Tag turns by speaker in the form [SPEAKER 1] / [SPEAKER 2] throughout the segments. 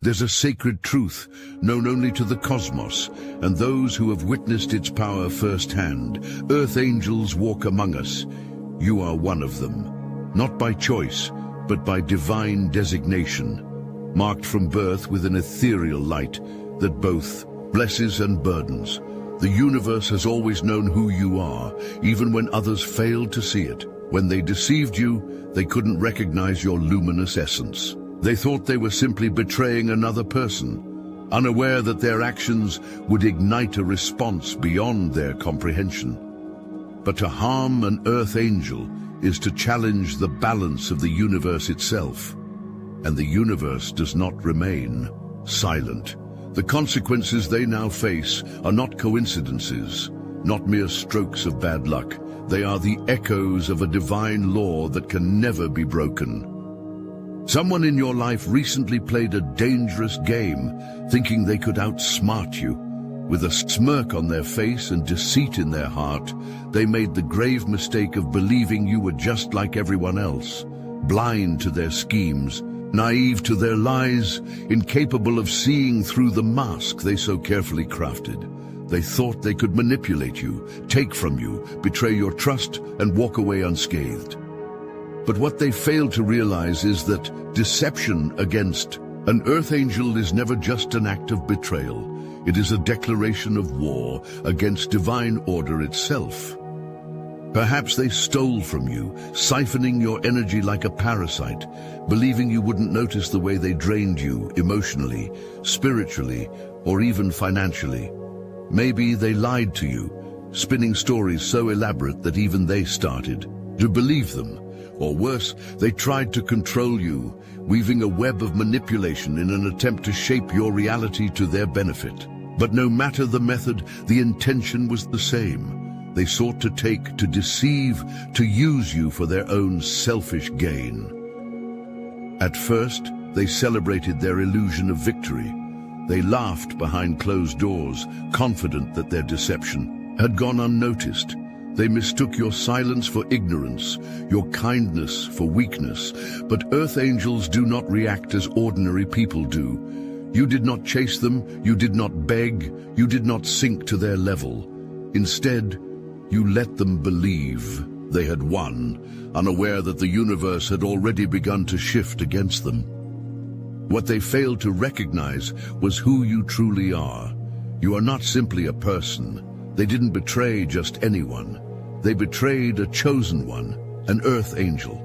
[SPEAKER 1] There's a sacred truth known only to the cosmos and those who have witnessed its power firsthand. Earth angels walk among us. You are one of them, not by choice, but by divine designation, marked from birth with an ethereal light that both blesses and burdens. The universe has always known who you are, even when others failed to see it. When they deceived you, they couldn't recognize your luminous essence. They thought they were simply betraying another person, unaware that their actions would ignite a response beyond their comprehension. But to harm an earth angel is to challenge the balance of the universe itself, and the universe does not remain silent. The consequences they now face are not coincidences, not mere strokes of bad luck. They are the echoes of a divine law that can never be broken. Someone in your life recently played a dangerous game, thinking they could outsmart you. With a smirk on their face and deceit in their heart, they made the grave mistake of believing you were just like everyone else, blind to their schemes, naive to their lies, incapable of seeing through the mask they so carefully crafted. They thought they could manipulate you, take from you, betray your trust, and walk away unscathed. But what they failed to realize is that deception against an earth angel is never just an act of betrayal. It is a declaration of war against divine order itself. Perhaps they stole from you, siphoning your energy like a parasite, believing you wouldn't notice the way they drained you emotionally, spiritually, or even financially. Maybe they lied to you, spinning stories so elaborate that even they started to believe them. Or worse, they tried to control you, weaving a web of manipulation in an attempt to shape your reality to their benefit. But no matter the method, the intention was the same. They sought to take, to deceive, to use you for their own selfish gain. At first, they celebrated their illusion of victory. They laughed behind closed doors, confident that their deception had gone unnoticed. They mistook your silence for ignorance, your kindness for weakness. But earth angels do not react as ordinary people do. You did not chase them, you did not beg, you did not sink to their level. Instead, you let them believe they had won, unaware that the universe had already begun to shift against them. What they failed to recognize was who you truly are. You are not simply a person. They didn't betray just anyone. They betrayed a chosen one, an earth angel,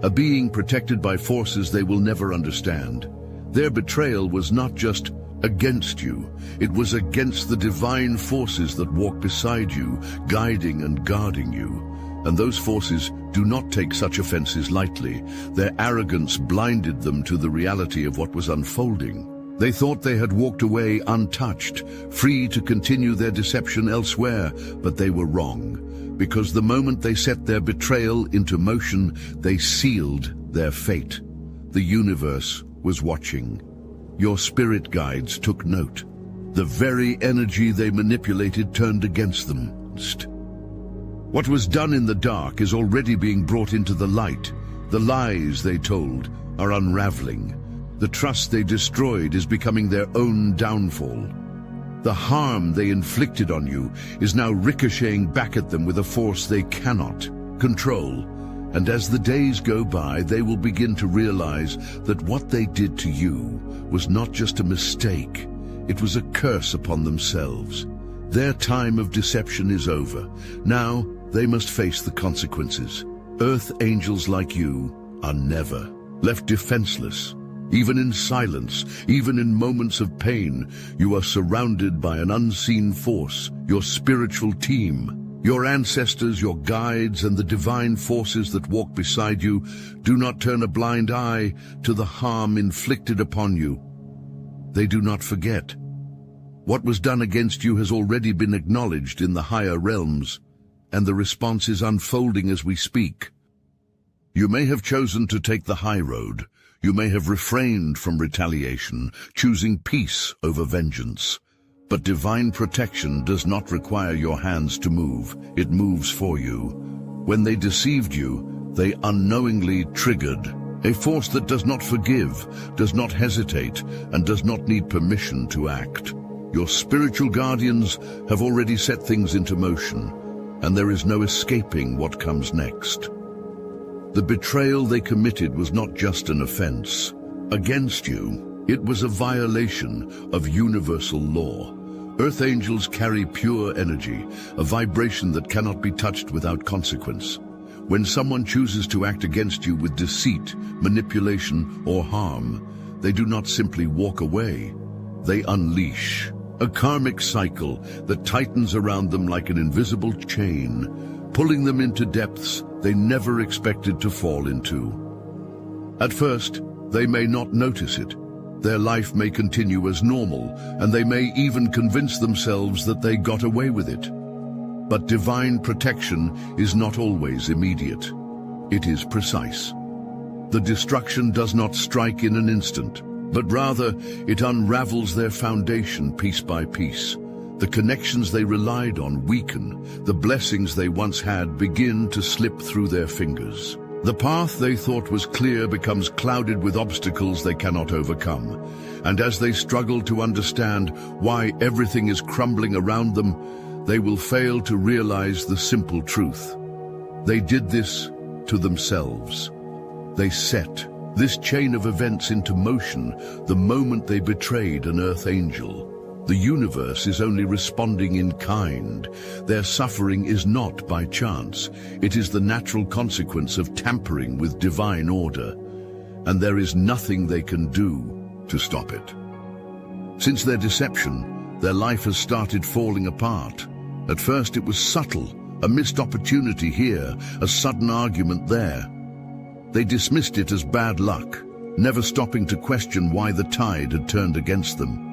[SPEAKER 1] a being protected by forces they will never understand. Their betrayal was not just against you, it was against the divine forces that walk beside you, guiding and guarding you. And those forces do not take such offenses lightly. Their arrogance blinded them to the reality of what was unfolding. They thought they had walked away untouched, free to continue their deception elsewhere, but they were wrong. Because the moment they set their betrayal into motion, they sealed their fate. The universe was watching. Your spirit guides took note. The very energy they manipulated turned against them. What was done in the dark is already being brought into the light. The lies they told are unraveling. The trust they destroyed is becoming their own downfall. The harm they inflicted on you is now ricocheting back at them with a force they cannot control. And as the days go by, they will begin to realize that what they did to you was not just a mistake, it was a curse upon themselves. Their time of deception is over. Now they must face the consequences. Earth angels like you are never left defenseless. Even in silence, even in moments of pain, you are surrounded by an unseen force, your spiritual team. Your ancestors, your guides, and the divine forces that walk beside you do not turn a blind eye to the harm inflicted upon you. They do not forget. What was done against you has already been acknowledged in the higher realms, and the response is unfolding as we speak. You may have chosen to take the high road. You may have refrained from retaliation, choosing peace over vengeance. But divine protection does not require your hands to move. It moves for you. When they deceived you, they unknowingly triggered A force that does not forgive, does not hesitate, and does not need permission to act. Your spiritual guardians have already set things into motion, and there is no escaping what comes next. The betrayal they committed was not just an offense against you, it was a violation of universal law. Earth angels carry pure energy, a vibration that cannot be touched without consequence. When someone chooses to act against you with deceit, manipulation, or harm, they do not simply walk away. They unleash a karmic cycle that tightens around them like an invisible chain, pulling them into depths they never expected to fall into. At first, they may not notice it. Their life may continue as normal, and they may even convince themselves that they got away with it. But divine protection is not always immediate. It is precise. The destruction does not strike in an instant, but rather it unravels their foundation piece by piece. The connections they relied on weaken, the blessings they once had begin to slip through their fingers. The path they thought was clear becomes clouded with obstacles they cannot overcome. And as they struggle to understand why everything is crumbling around them, they will fail to realize the simple truth. They did this to themselves. They set this chain of events into motion the moment they betrayed an earth angel. The universe is only responding in kind. Their suffering is not by chance. It is the natural consequence of tampering with divine order, and there is nothing they can do to stop it. Since their deception, their life has started falling apart. At first it was subtle, a missed opportunity here, a sudden argument there. They dismissed it as bad luck, never stopping to question why the tide had turned against them.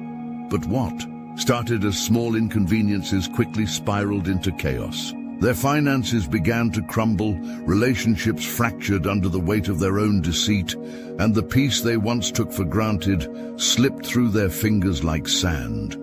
[SPEAKER 1] But what started as small inconveniences quickly spiraled into chaos. Their finances began to crumble, relationships fractured under the weight of their own deceit, and the peace they once took for granted slipped through their fingers like sand.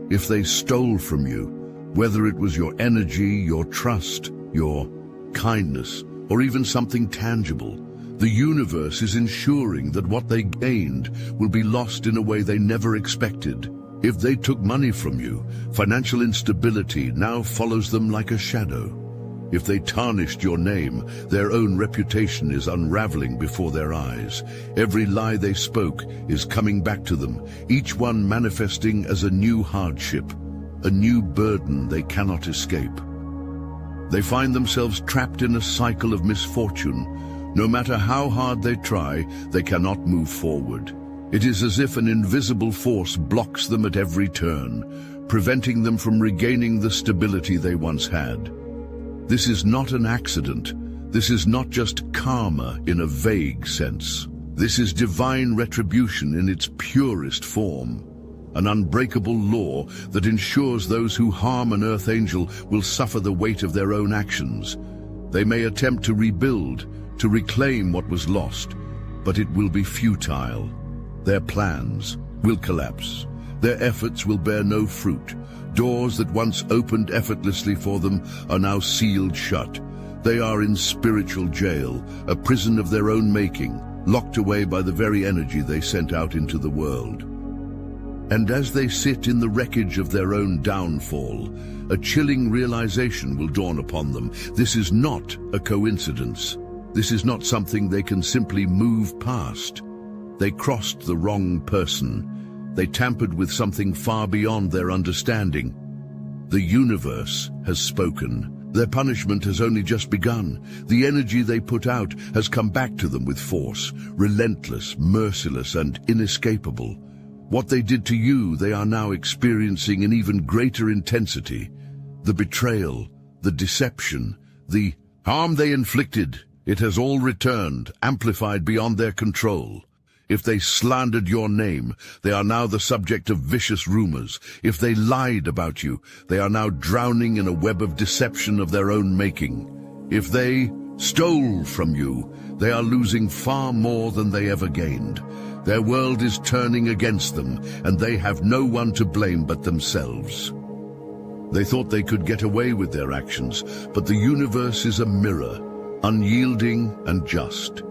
[SPEAKER 1] If they stole from you, whether it was your energy, your trust, your kindness, or even something tangible, the universe is ensuring that what they gained will be lost in a way they never expected. If they took money from you, financial instability now follows them like a shadow. If they tarnished your name, their own reputation is unraveling before their eyes. Every lie they spoke is coming back to them, each one manifesting as a new hardship, a new burden they cannot escape. They find themselves trapped in a cycle of misfortune. No matter how hard they try, they cannot move forward. It is as if an invisible force blocks them at every turn, preventing them from regaining the stability they once had. This is not an accident. This is not just karma in a vague sense. This is divine retribution in its purest form, an unbreakable law that ensures those who harm an earth angel will suffer the weight of their own actions. They may attempt to rebuild, to reclaim what was lost, but it will be futile. Their plans will collapse. Their efforts will bear no fruit. Doors that once opened effortlessly for them are now sealed shut. They are in spiritual jail, a prison of their own making, locked away by the very energy they sent out into the world. And as they sit in the wreckage of their own downfall, a chilling realization will dawn upon them. This is not a coincidence. This is not something they can simply move past. They crossed the wrong person. They tampered with something far beyond their understanding. The universe has spoken. Their punishment has only just begun. The energy they put out has come back to them with force, relentless, merciless, and inescapable. What they did to you, they are now experiencing in even greater intensity. The betrayal, the deception, the harm they inflicted, it has all returned, amplified beyond their control. If they slandered your name, they are now the subject of vicious rumors. If they lied about you, they are now drowning in a web of deception of their own making. If they stole from you, they are losing far more than they ever gained. Their world is turning against them, and they have no one to blame but themselves. They thought they could get away with their actions, but the universe is a mirror, unyielding and just.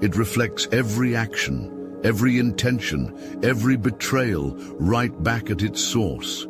[SPEAKER 1] It reflects every action, every intention, every betrayal right back at its source.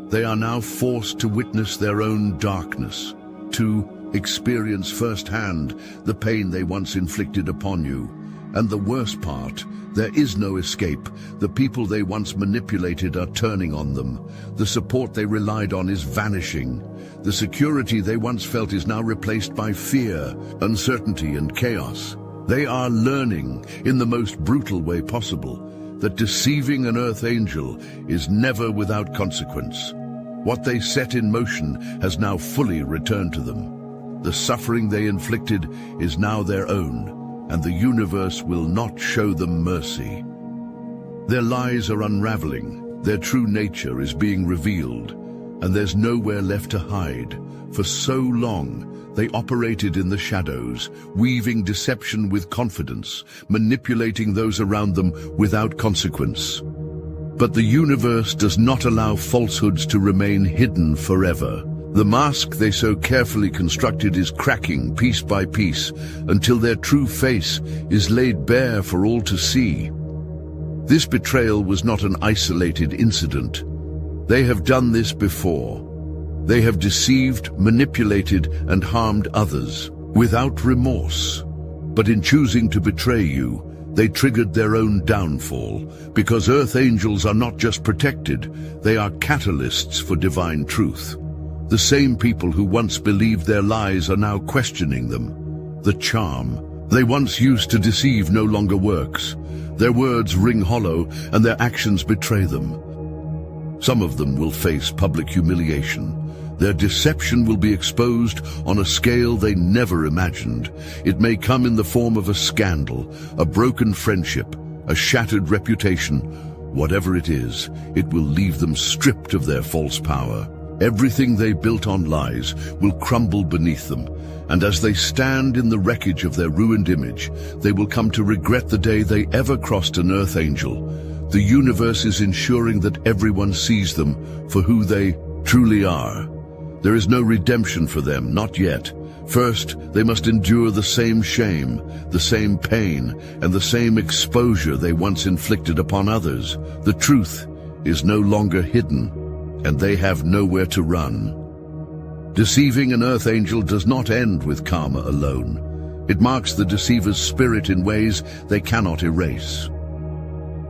[SPEAKER 1] They are now forced to witness their own darkness, to experience firsthand the pain they once inflicted upon you. And the worst part, there is no escape. The people they once manipulated are turning on them. The support they relied on is vanishing. The security they once felt is now replaced by fear, uncertainty, and chaos. They are learning, in the most brutal way possible, that deceiving an earth angel is never without consequence. What they set in motion has now fully returned to them. The suffering they inflicted is now their own, and the universe will not show them mercy. Their lies are unraveling, their true nature is being revealed, and there's nowhere left to hide. For so long, they operated in the shadows, weaving deception with confidence, manipulating those around them without consequence. But the universe does not allow falsehoods to remain hidden forever. The mask they so carefully constructed is cracking piece by piece until their true face is laid bare for all to see. This betrayal was not an isolated incident. They have done this before. They have deceived, manipulated, and harmed others without remorse. But in choosing to betray you, they triggered their own downfall, because earth angels are not just protected, they are catalysts for divine truth. The same people who once believed their lies are now questioning them. The charm they once used to deceive no longer works. Their words ring hollow and their actions betray them. Some of them will face public humiliation. Their deception will be exposed on a scale they never imagined. It may come in the form of a scandal, a broken friendship, a shattered reputation. Whatever it is, it will leave them stripped of their false power. Everything they built on lies will crumble beneath them, and as they stand in the wreckage of their ruined image, they will come to regret the day they ever crossed an earth angel. The universe is ensuring that everyone sees them for who they truly are. There is no redemption for them, not yet. First, they must endure the same shame, the same pain, and the same exposure they once inflicted upon others. The truth is no longer hidden, and they have nowhere to run. Deceiving an earth angel does not end with karma alone. It marks the deceiver's spirit in ways they cannot erase.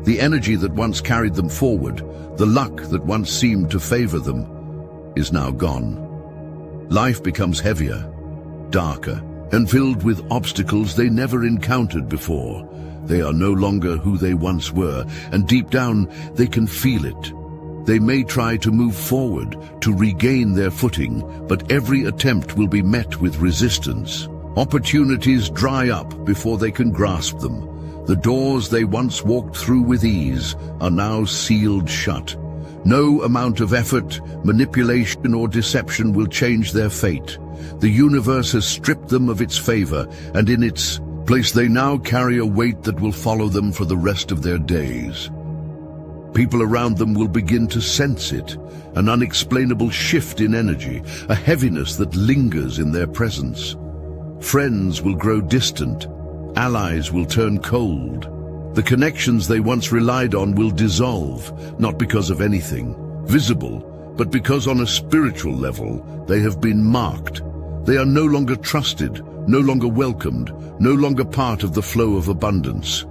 [SPEAKER 1] The energy that once carried them forward, the luck that once seemed to favor them, is now gone. Life becomes heavier, darker, and filled with obstacles they never encountered before. They are no longer who they once were, and deep down they can feel it. They may try to move forward, to regain their footing, but every attempt will be met with resistance. Opportunities dry up before they can grasp them. The doors they once walked through with ease are now sealed shut. No amount of effort, manipulation, or deception will change their fate. The universe has stripped them of its favor, and in its place they now carry a weight that will follow them for the rest of their days. People around them will begin to sense it, an unexplainable shift in energy, a heaviness that lingers in their presence. Friends will grow distant, allies will turn cold. The connections they once relied on will dissolve, not because of anything visible, but because on a spiritual level they have been marked. They are no longer trusted, no longer welcomed, no longer part of the flow of abundance.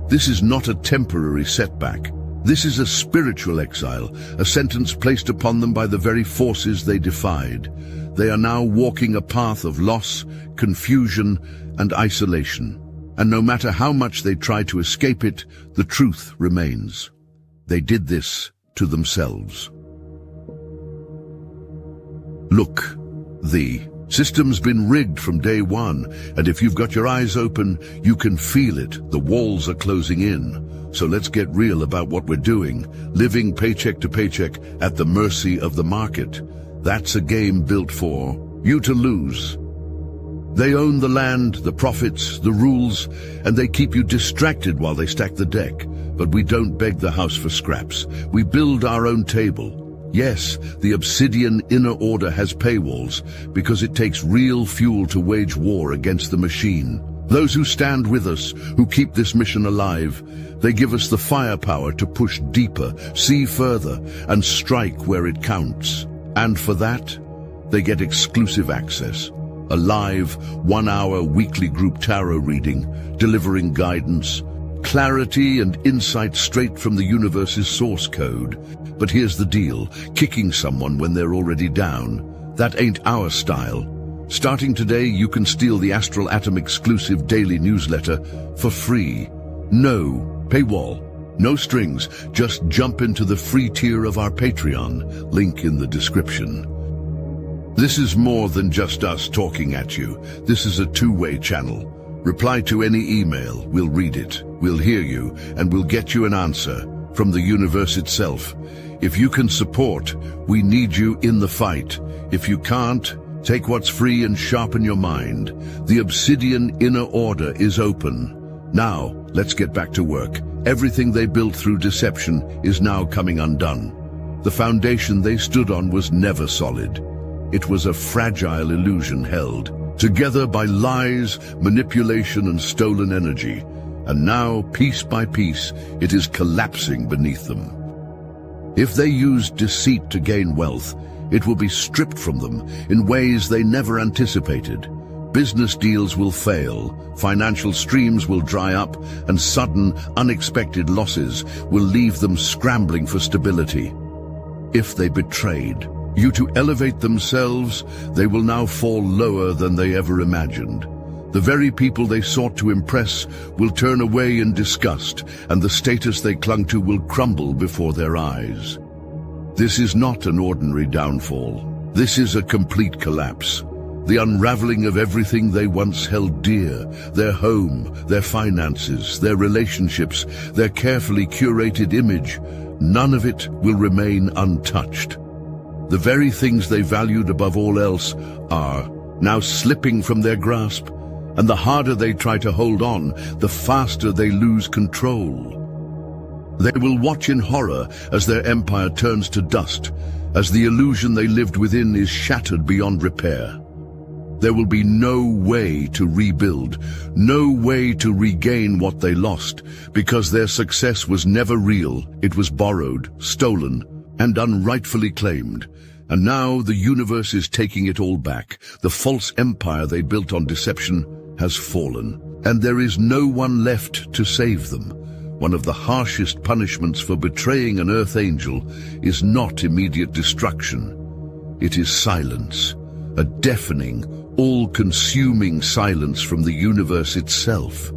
[SPEAKER 1] This is not a temporary setback. This is a spiritual exile, a sentence placed upon them by the very forces they defied. They are now walking a path of loss, confusion, and isolation. And no matter how much they try to escape it, the truth remains. They did this to themselves. Look, the system's been rigged from day one, and if you've got your eyes open, you can feel it. The walls are closing in. So let's get real about what we're doing, living paycheck to paycheck at the mercy of the market. That's a game built for you to lose. They own the land, the profits, the rules, and they keep you distracted while they stack the deck. But we don't beg the house for scraps. We build our own table. Yes, the obsidian inner order has paywalls, because it takes real fuel to wage war against the machine. Those who stand with us, who keep this mission alive, they give us the firepower to push deeper, see further, and strike where it counts. And for that, they get exclusive access. A live, 1-hour weekly group tarot reading, delivering guidance, clarity and insight straight from the universe's source code. But here's the deal, kicking someone when they're already down, that ain't our style. Starting today, you can steal the Astral Atom exclusive daily newsletter for free. No paywall, no strings, just jump into the free tier of our Patreon, link in the description. This is more than just us talking at you. This is a two-way channel. Reply to any email, we'll read it, we'll hear you, and we'll get you an answer from the universe itself. If you can support, we need you in the fight. If you can't, take what's free and sharpen your mind. The Obsidian Inner Order is open. Now, let's get back to work. Everything they built through deception is now coming undone. The foundation they stood on was never solid. It was a fragile illusion held together by lies, manipulation, and stolen energy. And now, piece by piece, it is collapsing beneath them. If they used deceit to gain wealth, it will be stripped from them in ways they never anticipated. Business deals will fail, financial streams will dry up, and sudden, unexpected losses will leave them scrambling for stability. If they betrayed you to elevate themselves, they will now fall lower than they ever imagined. The very people they sought to impress will turn away in disgust, and the status they clung to will crumble before their eyes. This is not an ordinary downfall. This is a complete collapse. The unraveling of everything they once held dear, their home, their finances, their relationships, their carefully curated image, none of it will remain untouched. The very things they valued above all else are now slipping from their grasp, and the harder they try to hold on, the faster they lose control. They will watch in horror as their empire turns to dust, as the illusion they lived within is shattered beyond repair. There will be no way to rebuild, no way to regain what they lost, because their success was never real. It was borrowed, stolen, and unrightfully claimed. And now the universe is taking it all back. The false empire they built on deception has fallen, and there is no one left to save them. One of the harshest punishments for betraying an earth angel is not immediate destruction. It is silence, a deafening, all-consuming silence from the universe itself.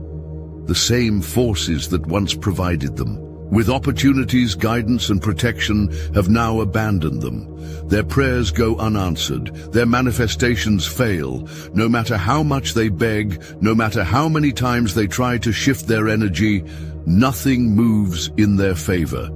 [SPEAKER 1] The same forces that once provided them, with opportunities, guidance, and protection, have now abandoned them. Their prayers go unanswered, their manifestations fail. No matter how much they beg, no matter how many times they try to shift their energy, nothing moves in their favor.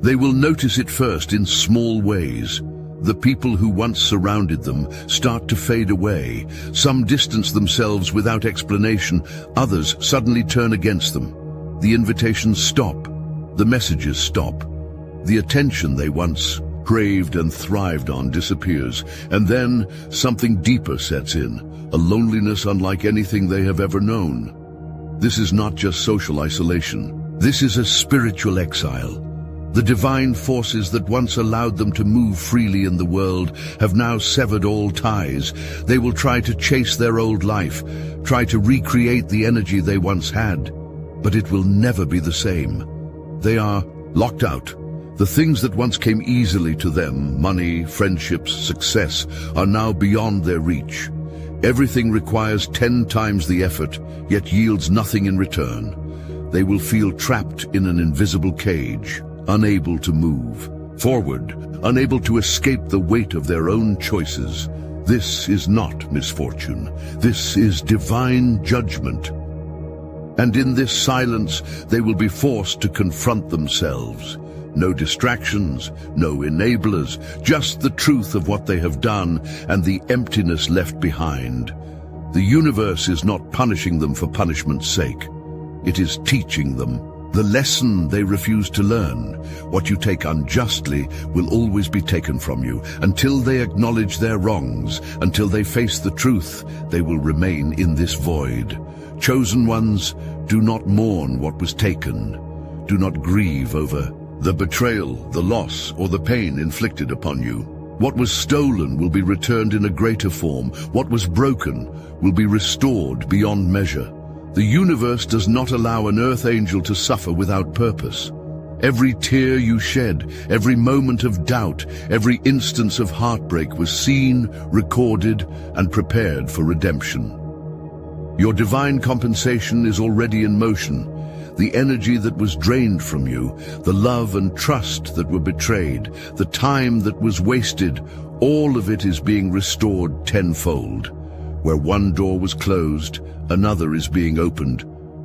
[SPEAKER 1] They will notice it first in small ways. The people who once surrounded them start to fade away. Some distance themselves without explanation, others suddenly turn against them. The invitations stop, the messages stop. The attention they once craved and thrived on disappears, and then something deeper sets in, a loneliness unlike anything they have ever known. This is not just social isolation. This is a spiritual exile. The divine forces that once allowed them to move freely in the world have now severed all ties. They will try to chase their old life, try to recreate the energy they once had. But it will never be the same. They are locked out. The things that once came easily to them, money, friendships, success, are now beyond their reach. Everything requires 10 times the effort, yet yields nothing in return. They will feel trapped in an invisible cage, unable to move forward, unable to escape the weight of their own choices. This is not misfortune. This is divine judgment. And in this silence, they will be forced to confront themselves. No distractions, no enablers, just the truth of what they have done and the emptiness left behind. The universe is not punishing them for punishment's sake. It is teaching them. The lesson they refuse to learn. What you take unjustly will always be taken from you. Until they acknowledge their wrongs, until they face the truth, they will remain in this void. Chosen ones, do not mourn what was taken. Do not grieve over the betrayal, the loss, or the pain inflicted upon you. What was stolen will be returned in a greater form. What was broken will be restored beyond measure. The universe does not allow an earth angel to suffer without purpose. Every tear you shed, every moment of doubt, every instance of heartbreak was seen, recorded, and prepared for redemption. Your divine compensation is already in motion. The energy that was drained from you, the love and trust that were betrayed, the time that was wasted, all of it is being restored tenfold. Where one door was closed, another is being opened,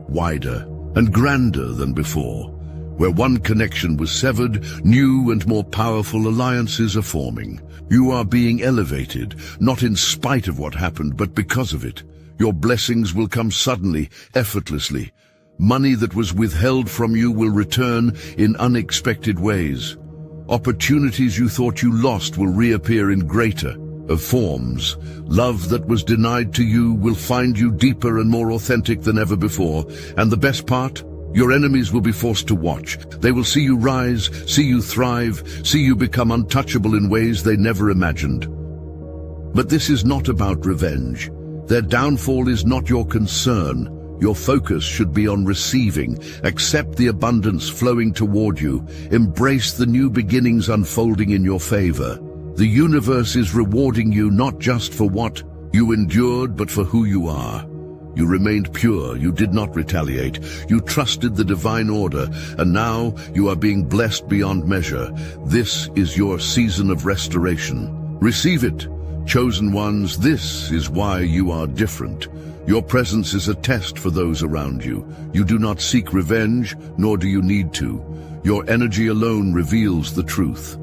[SPEAKER 1] wider and grander than before. Where one connection was severed, new and more powerful alliances are forming. You are being elevated, not in spite of what happened, but because of it. Your blessings will come suddenly, effortlessly. Money that was withheld from you will return in unexpected ways. Opportunities you thought you lost will reappear in greater of forms. Love that was denied to you will find you deeper and more authentic than ever before. And the best part? Your enemies will be forced to watch. They will see you rise, see you thrive, see you become untouchable in ways they never imagined. But this is not about revenge. Their downfall is not your concern. Your focus should be on receiving. Accept the abundance flowing toward you. Embrace the new beginnings unfolding in your favor. The universe is rewarding you not just for what you endured, but for who you are. You remained pure, you did not retaliate, you trusted the divine order, and now you are being blessed beyond measure. This is your season of restoration. Receive it, chosen ones. This is why you are different. Your presence is a test for those around you. You do not seek revenge, nor do you need to. Your energy alone reveals the truth.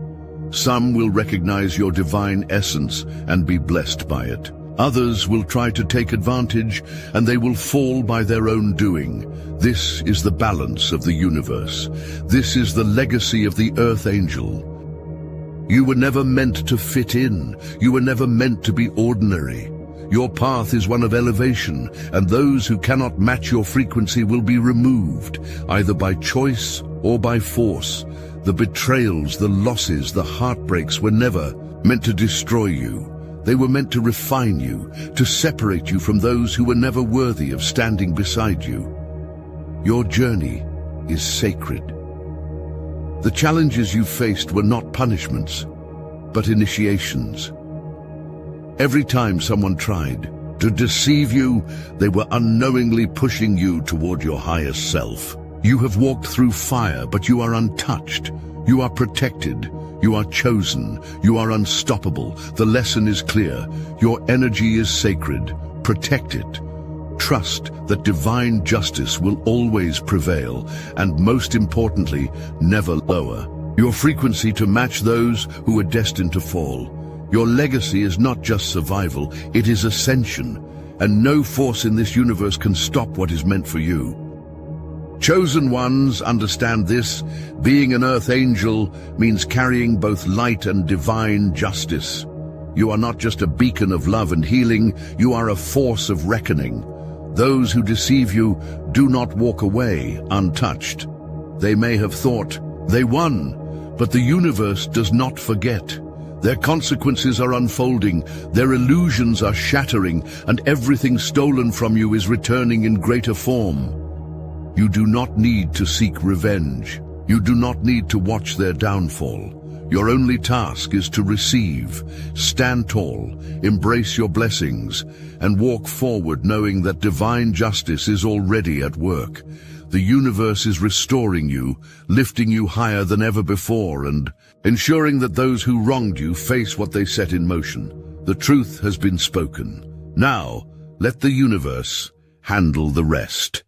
[SPEAKER 1] Some will recognize your divine essence and be blessed by it. Others will try to take advantage, and they will fall by their own doing. This is the balance of the universe. This is the legacy of the Earth Angel. You were never meant to fit in. You were never meant to be ordinary. Your path is one of elevation, and those who cannot match your frequency will be removed, either by choice or by force. The betrayals, the losses, the heartbreaks were never meant to destroy you. They were meant to refine you, to separate you from those who were never worthy of standing beside you. Your journey is sacred. The challenges you faced were not punishments, but initiations. Every time someone tried to deceive you, they were unknowingly pushing you toward your highest self. You have walked through fire, but you are untouched. You are protected. You are chosen. You are unstoppable. The lesson is clear. Your energy is sacred. Protect it. Trust that divine justice will always prevail, and most importantly, never lower your frequency to match those who are destined to fall. Your legacy is not just survival, it is ascension, and no force in this universe can stop what is meant for you. Chosen ones, understand this. Being an Earth Angel means carrying both light and divine justice. You are not just a beacon of love and healing, you are a force of reckoning. Those who deceive you do not walk away untouched. They may have thought they won, but the universe does not forget. Their consequences are unfolding, their illusions are shattering, and everything stolen from you is returning in greater form. You do not need to seek revenge. You do not need to watch their downfall. Your only task is to receive, stand tall, embrace your blessings, and walk forward knowing that divine justice is already at work. The universe is restoring you, lifting you higher than ever before, and ensuring that those who wronged you face what they set in motion. The truth has been spoken. Now, let the universe handle the rest.